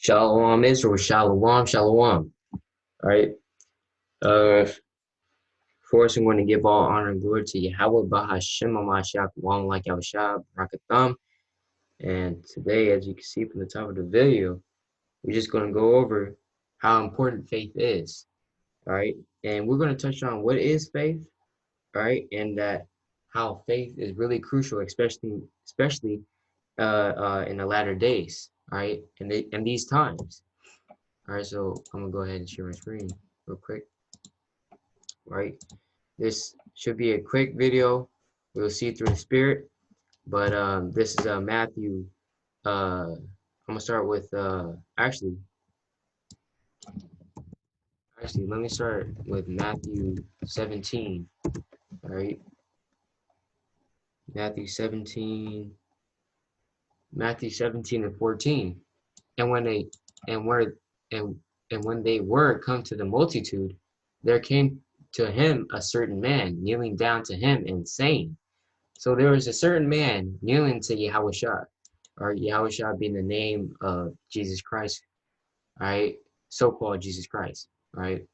Shalom Israel, shalom, shalom. All right. Uh, First, I'm going to give all honor and glory to Yahweh Bahashem Mashiach, long like Yahushua, Rakatham. And today, as you can see from the top of the video, we're just going to go over how important faith is. All right. And we're going to touch on what is faith, all right, and that how faith is really crucial, especially in the latter days, all right, in these times. All right, so I'm gonna go ahead and share my screen real quick. Right, this should be a quick video. We'll see through the spirit, but this is Matthew. I'm gonna start with actually let me start with Matthew 17. All right, Matthew 17, Matthew 17 and 14. And when they and where and when they were come to the multitude, there came to him a certain man kneeling down to him and saying, so there was a certain man kneeling to Yahushua, or Yahushua being the name of Jesus Christ, right? So-called Jesus Christ, right?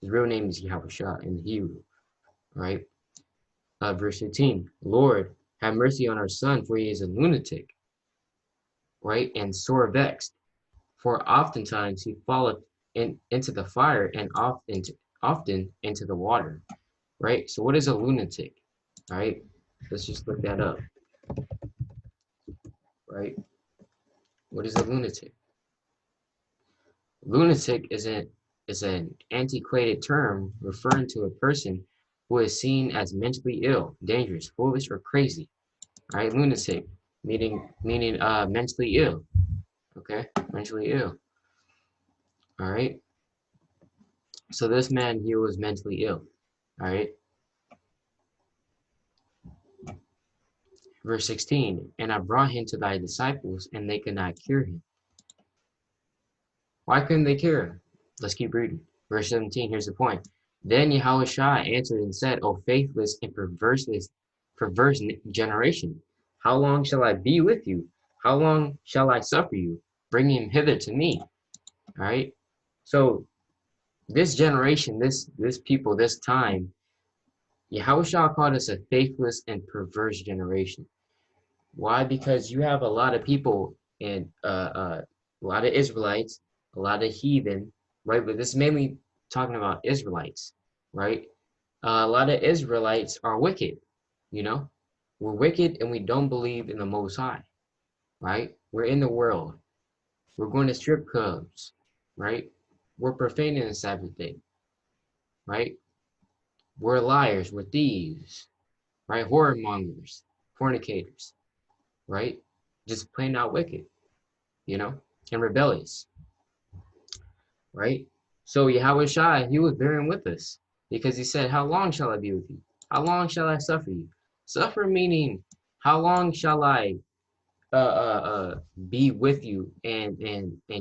His real name is Yahushua in the Hebrew, right? Verse 15, Lord, have mercy on our son, for he is a lunatic, right? And sore vexed, for oftentimes he falleth into the fire and often into the water, right? So what is a lunatic, right? Let's just look that up, right? What is a lunatic? Lunatic is an antiquated term referring to a person who is seen as mentally ill, dangerous, foolish, or crazy. All right, lunatic meaning mentally ill. Okay, mentally ill. All right. So this man here was mentally ill. All right. Verse 16, and I brought him to thy disciples, and they could not cure him. Why couldn't they cure him? Let's keep reading. Verse 17, here's the point. Then Yahushua answered and said, O faithless and perverse generation, how long shall I be with you? How long shall I suffer you? Bring him hither to me. All right. So this generation, this people, this time, Yahushua called us a faithless and perverse generation. Why? Because you have a lot of people and a lot of Israelites, a lot of heathen, right? But this is mainly talking about Israelites, right? A lot of Israelites are wicked, you know? We're wicked and we don't believe in the Most High, right? We're in the world. We're going to strip clubs, right? We're profaning the Sabbath day, right? We're liars, we're thieves, right? Whoremongers, fornicators, right? Just plain out wicked, you know, and rebellious, right? So Yahushua, he was bearing with us because he said, how long shall I be with you? How long shall I suffer you? Suffer meaning, how long shall I be with you and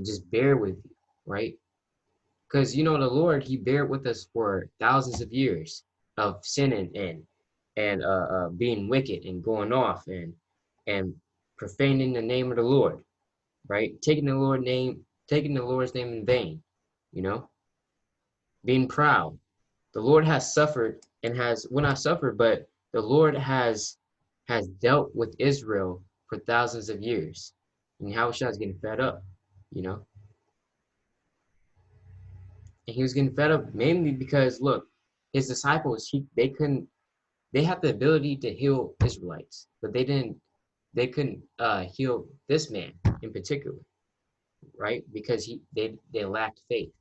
just bear with you, right? Because you know the Lord, he bear with us for thousands of years of sinning and being wicked and going off and profaning the name of the Lord, right? Taking the Lord's name in vain, you know, being proud. The Lord has suffered and has, well, not suffered, but the Lord has dealt with Israel for thousands of years. And Yahushua is getting fed up, you know. And he was getting fed up mainly because, look, his disciples, they had the ability to heal Israelites, but they couldn't heal this man in particular, right? Because they lacked faith,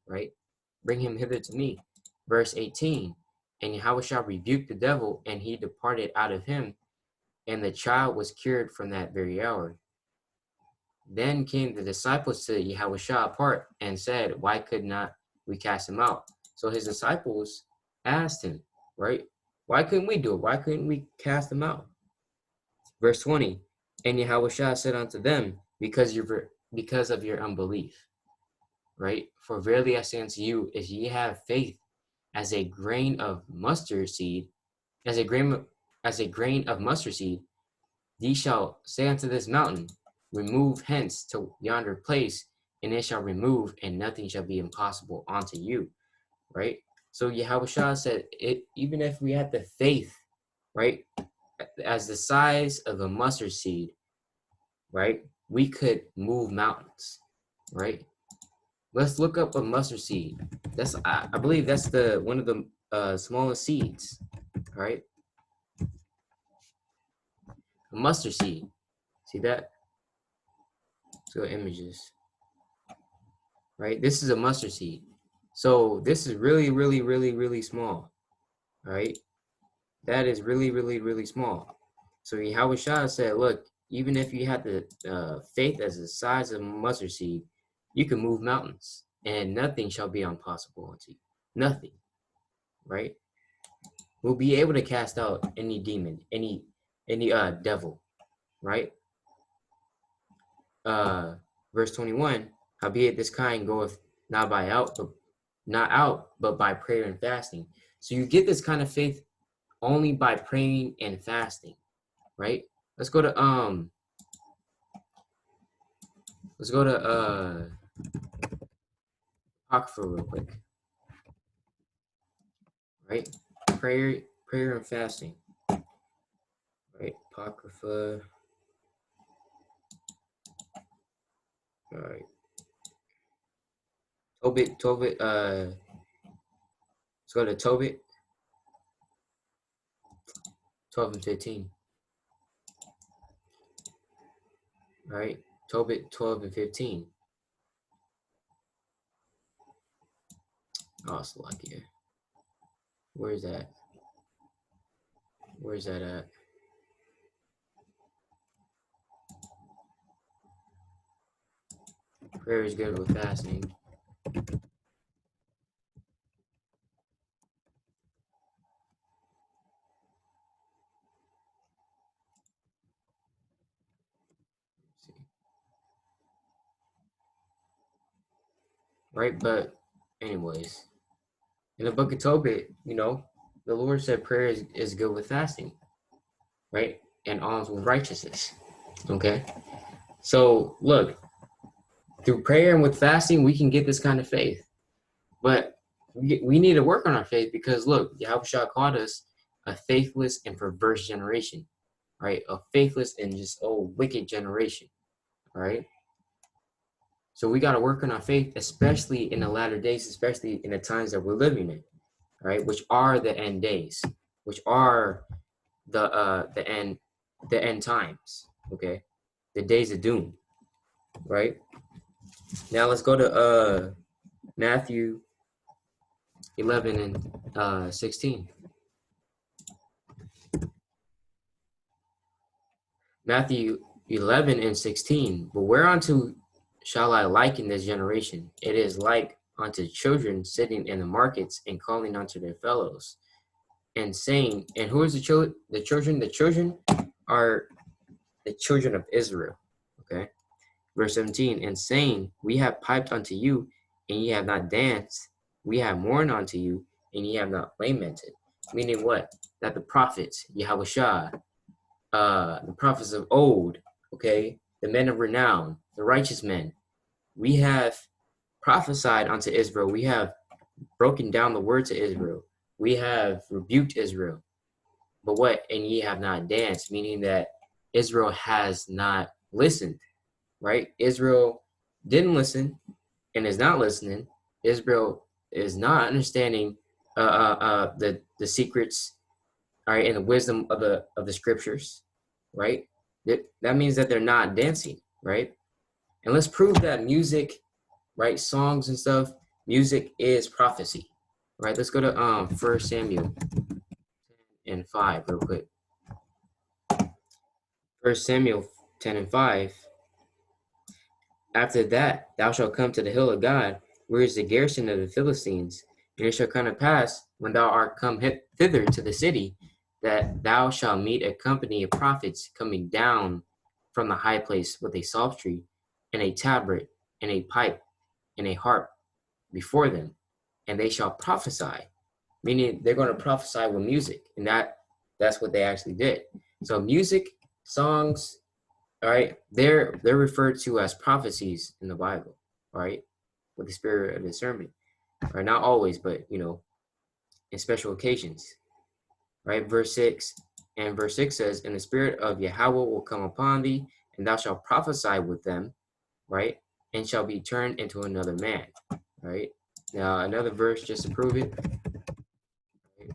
right? Bring him hither to me. Verse 18, and Yahushua rebuked the devil, and he departed out of him, and the child was cured from that very hour. Then came the disciples to Yahushua apart and said, why could not we cast him out? So his disciples asked him, right? Why couldn't we do it? Why couldn't we cast him out? Verse 20, and Yahushua said unto them, because of your unbelief, right? For verily I say unto you, if ye have faith as a grain of mustard seed, as a grain of mustard seed, ye shall say unto this mountain, remove hence to yonder place, and it shall remove, and nothing shall be impossible unto you, right? So Yahawashi said, even if we had the faith, right, as the size of a mustard seed, right, we could move mountains, right? Let's look up a mustard seed. That's I believe that's the one of the smallest seeds, right? A mustard seed. See that? Let's go images, right? This is a mustard seed. So this is really, really, really, really small, right? That is really, really, really small. So Yahawashi said, look, even if you had the faith as the size of a mustard seed, you can move mountains, and nothing shall be impossible unto you. Nothing, right? We'll be able to cast out any demon, any devil, right? Verse 21, howbeit this kind goeth not out, but by prayer and fasting. So you get this kind of faith only by praying and fasting, right? Let's go to Apocrypha real quick, right? Prayer and fasting, right? Apocrypha, all right. Tobit, let's go to Tobit 12 and 15. All right, Tobit 12 and 15. Oh, Slovakia. Where's that? Where's that at? Prayer is good with fasting. Right, but anyways, in the book of Tobit, the Lord said prayer is good with fasting, right? And alms with righteousness. Okay. So look, through prayer and with fasting, we can get this kind of faith. But we need to work on our faith because look, Yahushua called us a faithless and perverse generation, right? A faithless and just wicked generation, right? So we got to work on our faith, especially in the latter days, especially in the times that we're living in, right? Which are the end days, which are the end times, okay? The days of doom, right? Now let's go to Matthew 11 and 16. Matthew 11 and 16. But whereunto shall I liken this generation? It is like unto children sitting in the markets and calling unto their fellows and saying, and who is the children? The children are the children of Israel. Okay. Verse 17, and saying, we have piped unto you, and ye have not danced. We have mourned unto you, and ye have not lamented. Meaning what? That the prophets, Yahushua, the prophets of old, okay, the men of renown, the righteous men, we have prophesied unto Israel. We have broken down the word to Israel. We have rebuked Israel. But what? And ye have not danced, meaning that Israel has not listened, right? Israel didn't listen and is not listening. Israel is not understanding the secrets, all right, and the wisdom of the scriptures, right? That means that they're not dancing, right? And let's prove that music, right, songs and stuff, music is prophecy, right? Let's go to 1 Samuel 10 and 5 real quick. 1 Samuel 10 and 5. After that, thou shalt come to the hill of God, where is the garrison of the Philistines. And it shall come to pass, when thou art come thither to the city, that thou shalt meet a company of prophets coming down from the high place with a psaltery, and a tabret, and a pipe, and a harp before them, and they shall prophesy. Meaning they're going to prophesy with music, and that's what they actually did. So music, songs, all right, they're referred to as prophecies in the Bible. right? With the spirit of discernment, right? Not always, but in special occasions, right? Verse 6 and verse 6 says, "And the spirit of Yahweh will come upon thee, and thou shalt prophesy with them, right? And shall be turned into another man," right? Now another verse just to prove it. Right?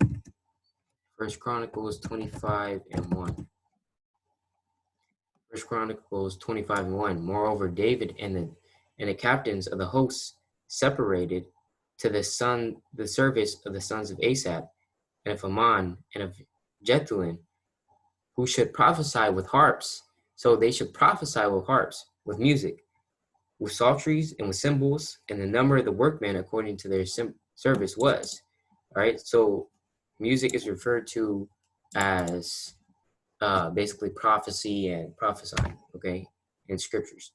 First Chronicles 25 and 1. First Chronicles 25 and 1. "Moreover, David and the captains of the hosts separated to the service of the sons of Asaph, and of Haman, and of Jethuel, who should prophesy with harps." So they should prophesy with harps, with music, with psalteries, and with cymbals, and the number of the workmen according to their service was. All right, so music is referred to as basically prophecy and prophesying, okay, in scriptures.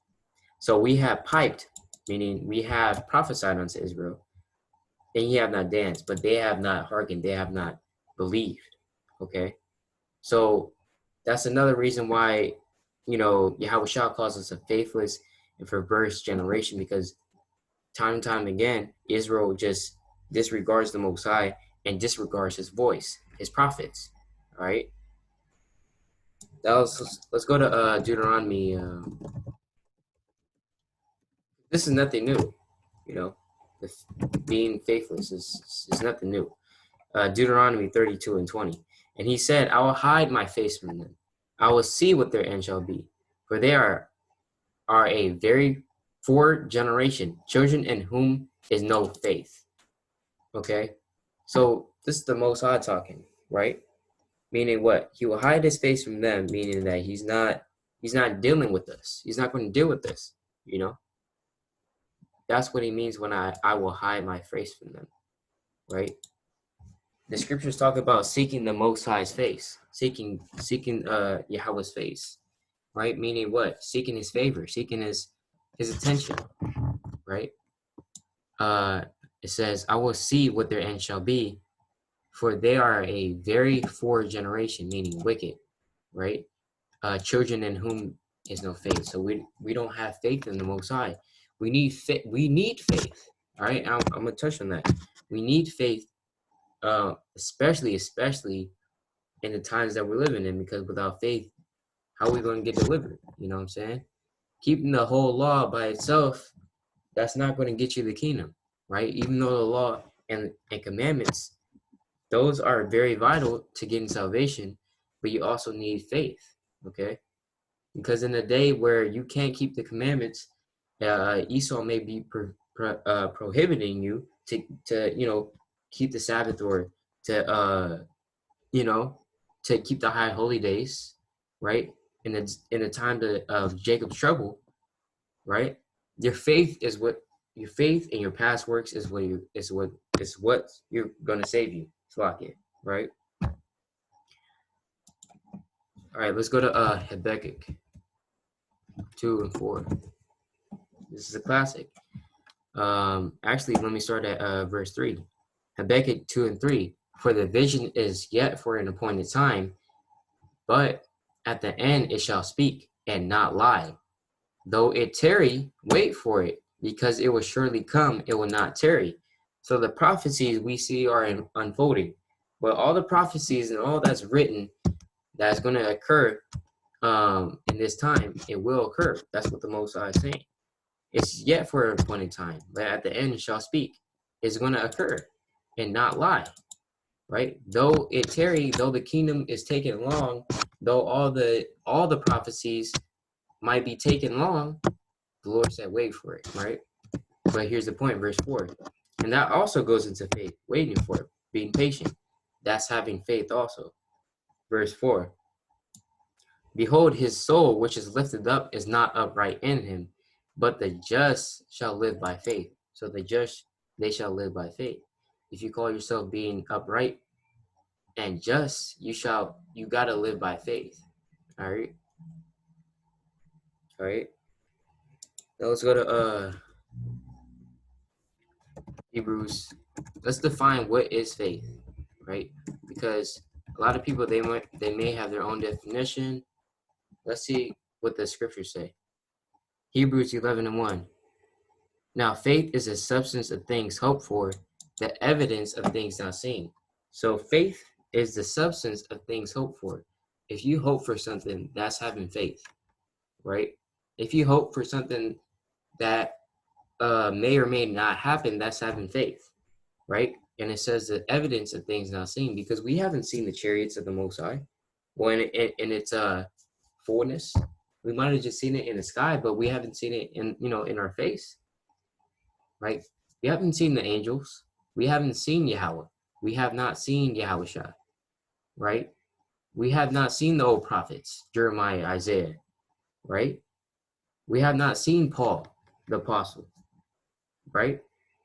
So we have piped, meaning we have prophesied unto Israel, and ye have not danced, but they have not hearkened, they have not believed, okay? So that's another reason why, Yahawashi calls us a faithless and perverse generation, because time and time again, Israel just disregards the Most High and disregards his voice, his prophets, all right? Let's go to Deuteronomy. This is nothing new, you know. Being faithless is nothing new. Deuteronomy 32 and 20. "And he said, I will hide my face from them. I will see what their end shall be. For they are a very poor generation, children in whom is no faith." Okay? So this is the Most High talking, right? Meaning what? He will hide his face from them, meaning that he's not dealing with us. He's not going to deal with this, you know? That's what he means when I will hide my face from them, right? The scriptures talk about seeking the Most High's face, seeking Yahweh's face, right? Meaning what? Seeking his favor, seeking his attention, right? It says, "I will see what their end shall be, for they are a very forward generation," meaning wicked, right? Children in whom is no faith. So we don't have faith in the Most High. We need faith. We need faith. All right, I'm gonna touch on that. We need faith, especially in the times that we're living in, because without faith, how are we going to get delivered? You know what I'm saying? Keeping the whole law by itself, that's not going to get you the kingdom, right? Even though the law and commandments, those are very vital to getting salvation, but you also need faith, okay? Because in a day where you can't keep the commandments, Esau may be prohibiting you to keep the Sabbath, or to you know to keep the high holy days, right? In the time of Jacob's trouble, right? Your faith and your past works is what you're gonna save you. Slock it, right? All right, let's go to Habakkuk 2 and 4. This is a classic. Actually, let me start at verse 3. Habakkuk 2 and 3. "For the vision is yet for an appointed time, but at the end it shall speak and not lie. Though it tarry, wait for it, because it will surely come, it will not tarry." So the prophecies we see are unfolding. But all the prophecies and all that's written that's going to occur in this time, it will occur. That's what the Most High is saying. It's yet for an appointed time, but at the end it shall speak. It's going to occur and not lie, right? Though it tarry, though the kingdom is taken long, though all the prophecies might be taken long, the Lord said, wait for it, right? But here's the point, verse 4. And that also goes into faith, waiting for it, being patient. That's having faith also. Verse 4. "Behold, his soul which is lifted up is not upright in him, but the just shall live by faith." So the just, they shall live by faith. If you call yourself being upright and just, you gotta live by faith. All right. All right. Now let's go to Hebrews. Let's define what is faith, right? Because a lot of people, they may have their own definition. Let's see what the scriptures say. Hebrews 11 and 1. Now, faith is a substance of things hoped for, the evidence of things not seen. So faith is the substance of things hoped for. If you hope for something, that's having faith, right? If you hope for something that may or may not happen, that's having faith, right? And it says the evidence of things not seen, because we haven't seen the chariots of the Most High. Well, in its fullness, we might have just seen it in the sky, but we haven't seen it in our face, right? We haven't seen the angels. We haven't seen Yahweh. We have not seen Yahawashi, right? We have not seen the old prophets, Jeremiah, Isaiah, right? We have not seen Paul, the apostle, right?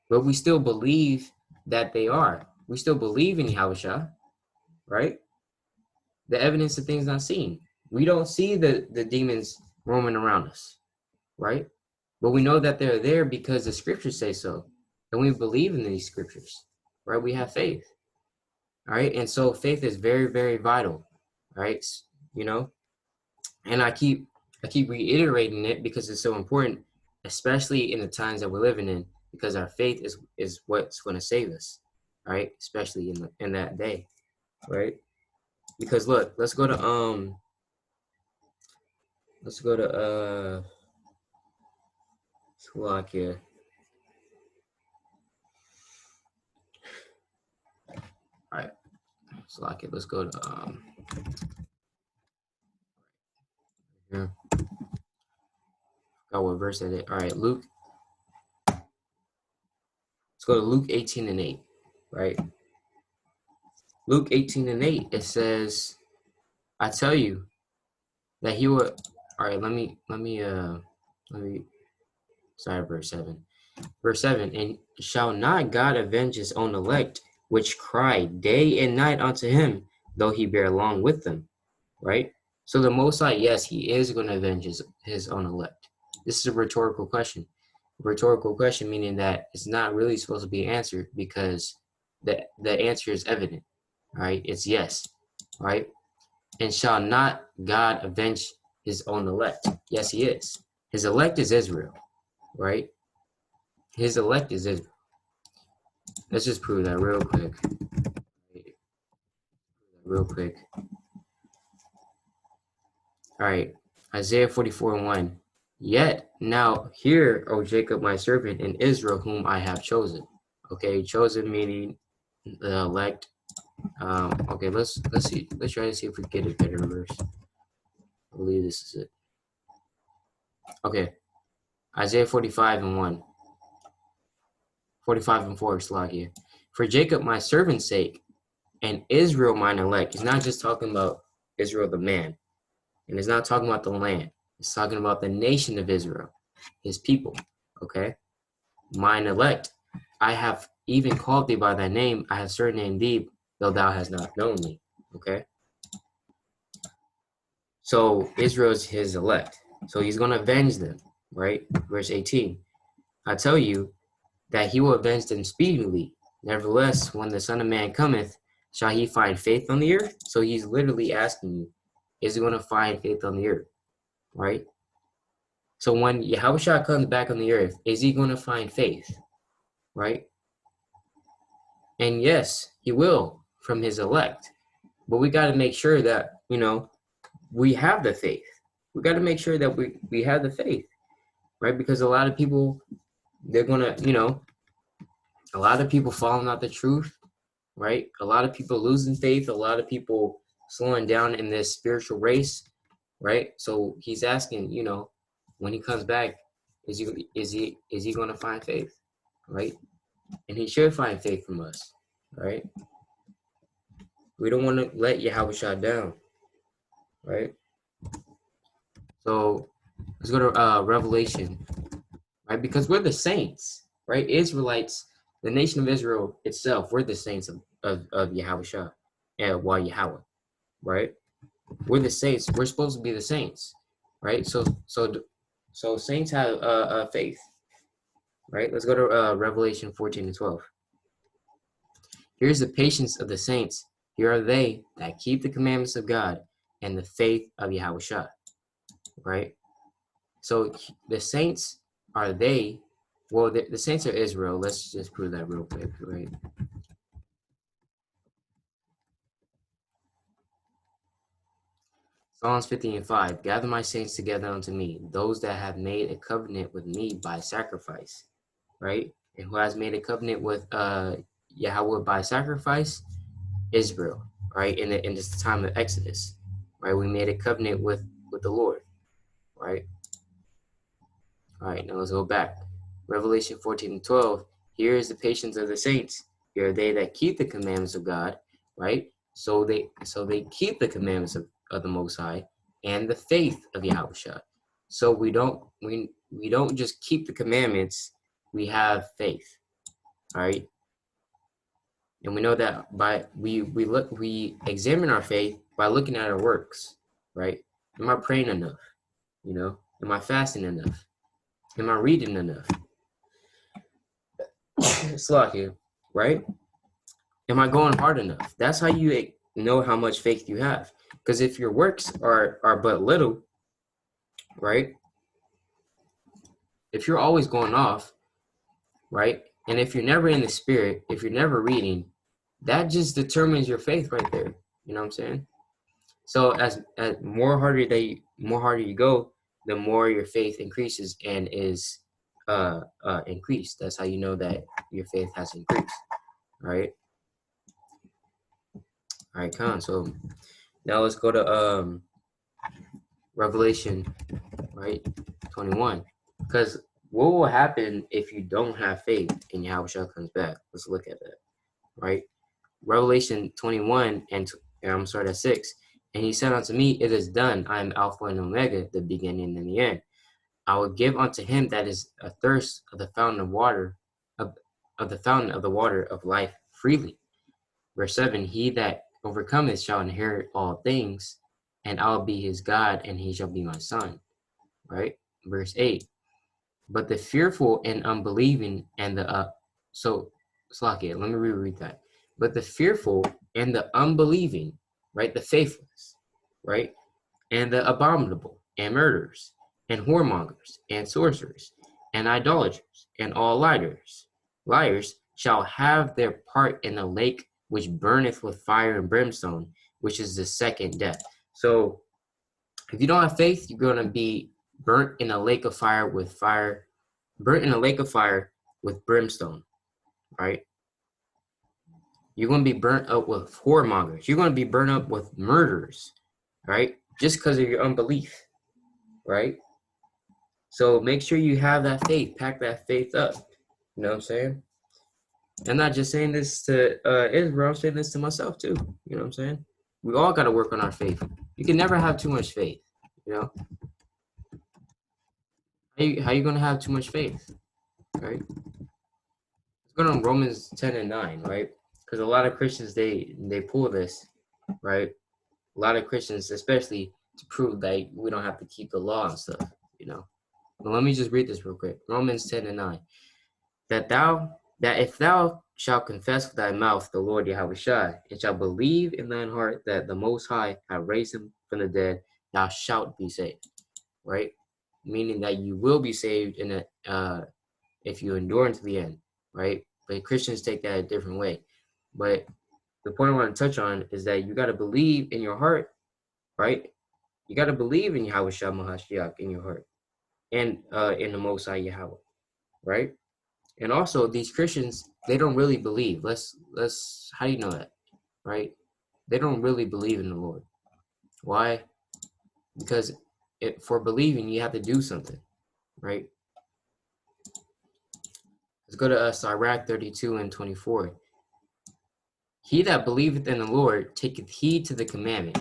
But we still believe that they are. We still believe in Yahawashi, right? The evidence of things not seen. We don't see the demons roaming around us, right? But we know that they're there because the scriptures say so. And we believe in these scriptures, right? We have faith, all right? And so faith is very, very vital, right? You know, and I keep reiterating it because it's so important, especially in the times that we're living in, because our faith is what's going to save us, right? Especially in that day, right? Because look, let's go to Slovakia. All right, Slovakia. Let's go to here. Got what verse that is? All right, Luke. Let's go to Luke 18 and 8, right? Luke 18 and 8. It says, "I tell you that he will." All right, let me. Sorry, verse 7. Verse 7, "And shall not God avenge his own elect, which cry day and night unto him, though he bear long with them?" Right? So the Most High, yes, he is going to avenge his own elect. This is a rhetorical question. Rhetorical question meaning that it's not really supposed to be answered because the answer is evident, right? It's yes, right? "And shall not God avenge his own elect?" Yes, he is. His elect is Israel, right? His elect is Israel. Let's just prove that real quick. Real quick. All right. Isaiah 44 and 1. "Yet now hear, O Jacob, my servant, and Israel, whom I have chosen." Okay, chosen meaning the elect. Okay, let's see. Let's try to see if we get a better verse. I believe this is it. Okay. Isaiah 45 and 1. 45 and 4, Slovakia. "For Jacob my servant's sake, and Israel mine elect." He's not just talking about Israel the man. And it's not talking about the land. It's talking about the nation of Israel, his people, okay? "Mine elect, I have even called thee by thy name. I have surnamed thee, though thou hast not known me," okay? So Israel is his elect. So he's going to avenge them, right? Verse 18, "I tell you that he will avenge them speedily. Nevertheless, when the Son of Man cometh, shall he find faith on the earth?" So he's literally asking you, is he going to find faith on the earth, right? So when Yahushua comes back on the earth, is he going to find faith, right? And yes, he will from his elect. But we got to make sure that, we have the faith. We got to make sure that we have the faith, right? Because a lot of people, they're going to, a lot of people falling out the truth, right? A lot of people losing faith, a lot of people slowing down in this spiritual race, right? So he's asking, when he comes back, is he going to find faith, right? And he should find faith from us, right? We don't want to let Yahushua down, right? So let's go to Revelation, right? Because we're the saints, right? Israelites, the nation of Israel itself, we're the saints of Yahushua, and Yahweh, right? We're the saints. We're supposed to be the saints, right? So saints have faith, right? Let's go to Revelation 14 and 12. "Here's the patience of the saints. Here are they that keep the commandments of God and the faith of Yahushua," right? So the saints are they Well, the saints are Israel. Let's just prove that real quick, right? Psalms 50:5. Gather my saints together unto me, those that have made a covenant with me by sacrifice, right? And who has made a covenant with Yahweh by sacrifice? Israel, right? In this time of Exodus, right? We made a covenant with the Lord, right? All right, now let's go back. Revelation 14:12. Here is the patience of the saints. Here are they that keep the commandments of God, right? So they keep the commandments of the Most High and the faith of Yahushua. So we don't just keep the commandments, we have faith, all right? And we know that by we examine our faith by looking at our works, right? Am I praying enough? You know, am I fasting enough? Am I reading enough? Slack, right? Am I going hard enough? That's how you know how much faith you have. Because if your works are but little, right? If you're always going off, right? And if you're never in the spirit, if you're never reading, that just determines your faith right there. You know what I'm saying? So as more harder you go, the more your faith increases and is increased. That's how you know that your faith has increased. All right. All right, Con. So now let's go to Revelation, right? 21. Because what will happen if you don't have faith and Yahushua comes back? Let's look at that, right? Revelation 21 and I'm sorry, that's 6. And he said unto me, it is done. I am Alpha and Omega, the beginning and the end. I will give unto him that is athirst of the fountain of water, of the fountain of the water of life freely. Verse 7, he that overcometh shall inherit all things, and I'll be his God, and he shall be my son. Right? Verse 8, but the fearful and unbelieving and the Slakia, let me reread that. But the fearful and the unbelieving, right? The faithless, right? And the abominable, and murderers, and whoremongers, and sorcerers, and idolaters, and all liars shall have their part in the lake which burneth with fire and brimstone, which is the second death. So if you don't have faith, you're going to be burnt in a lake of fire with brimstone, right? You're going to be burnt up with whoremongers. You're going to be burnt up with murderers, right? Just because of your unbelief, right? So make sure you have that faith, pack that faith up. You know what I'm saying? I'm not just saying this to Israel, I'm saying this to myself too. You know what I'm saying? We all got to work on our faith. You can never have too much faith, you know? How you going to have too much faith, right? Let's go to Romans 10 and 9, right? Because a lot of Christians, they pull this, right? A lot of Christians, especially to prove that we don't have to keep the law and stuff, you know? But let me just read this real quick. Romans 10 and 9. That if thou shalt confess with thy mouth the Lord Yahushua, and shalt believe in thine heart that the Most High hath raised him from the dead, thou shalt be saved, right? Meaning that you will be saved if you endure unto the end, right? But Christians take that a different way. But the point I want to touch on is that you got to believe in your heart, right? You got to believe in Yahushua Mahashiach in your heart and in the Most High Yahweh, right? And also, these Christians, they don't really believe. How do you know that, right? They don't really believe in the Lord. Why? Because for believing, you have to do something, right? Let's go to Sirach 32 and 24. He that believeth in the Lord taketh heed to the commandment,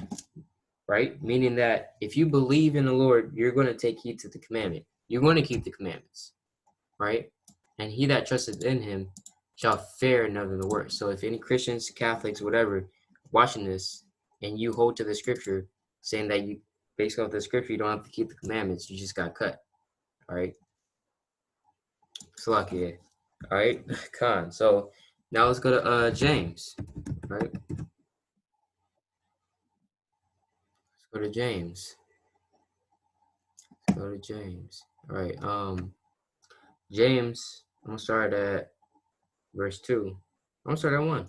right? Meaning that if you believe in the Lord, you're going to take heed to the commandment. You're going to keep the commandments, right? And he that trusteth in him shall fare none of the worse. So if any Christians, Catholics, whatever, watching this, and you hold to the scripture, saying that you, based off the scripture, you don't have to keep the commandments, you just got cut. All right. Salakia. All right. Khan. So now let's go to James. All right. Let's go to James. Let's go to James. All right. James, I'm gonna start at verse 2. I'm gonna start at 1.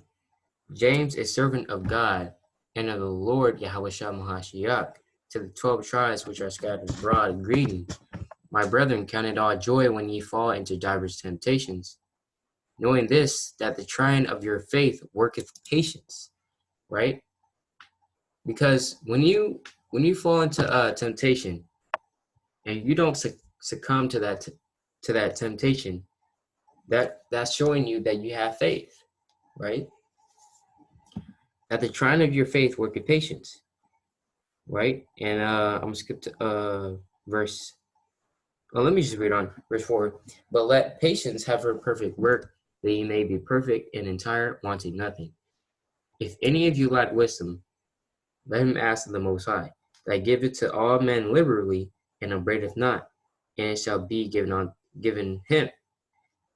James, a servant of God and of the Lord Yahawashi Mahashiach, to the 12 tribes which are scattered abroad, greeting. My brethren, count it all joy when ye fall into divers temptations, knowing this, that the trying of your faith worketh patience, right? Because when you fall into temptation and you don't succumb to that temptation, that's showing you that you have faith, right? That the trying of your faith worketh patience, right? And I'm gonna skip to verse. Well, let me just read on verse 4. But let patience have her perfect work, that ye may be perfect and entire, wanting nothing. If any of you lack wisdom, let him ask of the Most High, that giveth to all men liberally, and upbraideth not, and it shall be given him.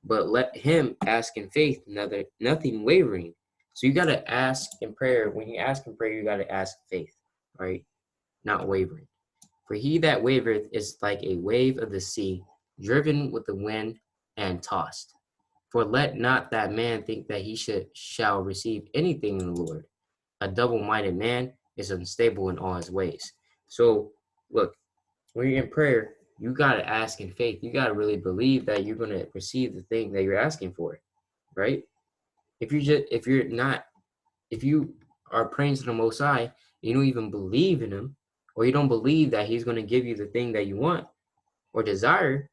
But let him ask in faith, nothing wavering. So you gotta ask in prayer. When you ask in prayer, you gotta ask faith, right? Not wavering. For he that wavereth is like a wave of the sea, driven with the wind and tossed. For let not that man think that he shall receive anything in the Lord. A double-minded man is unstable in all his ways. So look, when you're in prayer, you gotta ask in faith. You gotta really believe that you're gonna receive the thing that you're asking for, right? If you are praying to the Most High, you don't even believe in Him, or you don't believe that He's gonna give you the thing that you want or desire,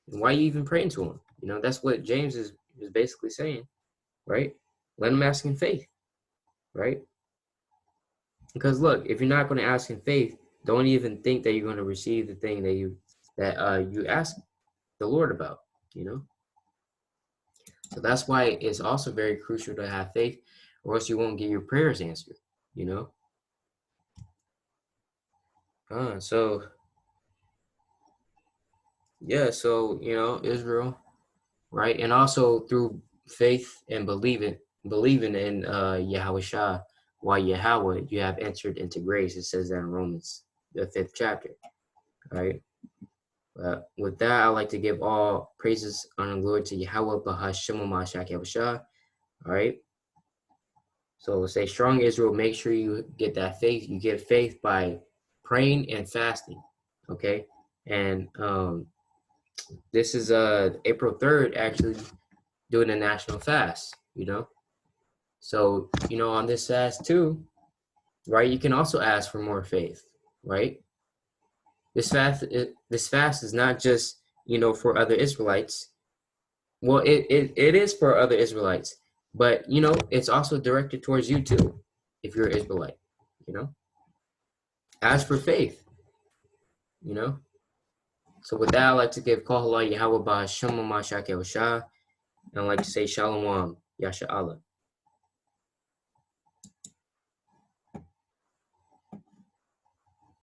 then why are you even praying to Him? That's what James is basically saying, right? Let him ask in faith, right? Because look, if you're not going to ask in faith, don't even think that you're going to receive the thing that you ask the Lord about, you know. So that's why it's also very crucial to have faith, or else you won't get your prayers answered, you know. So yeah, so Israel, right, and also through faith and believing in Yahweh Shah, why Yahweh, you have entered into grace. It says that in Romans, the 5th chapter, right? With that, I'd like to give all praises, honor, and glory to Yahweh Bahashim Mashak Yahushua. All right. So say strong Israel, make sure you get that faith. You get faith by praying and fasting. Okay. And this is April 3rd, actually doing a national fast, So, on this fast too, right, you can also ask for more faith, right? This fast is not just, for other Israelites. Well, it is for other Israelites, but it's also directed towards you too, if you're an Israelite, you know. As for faith, you know. So with that, I'd like to give Kohala Yahweh Ba Shema Mashak Shah, and I'd like to say Shalom Yasha Allah.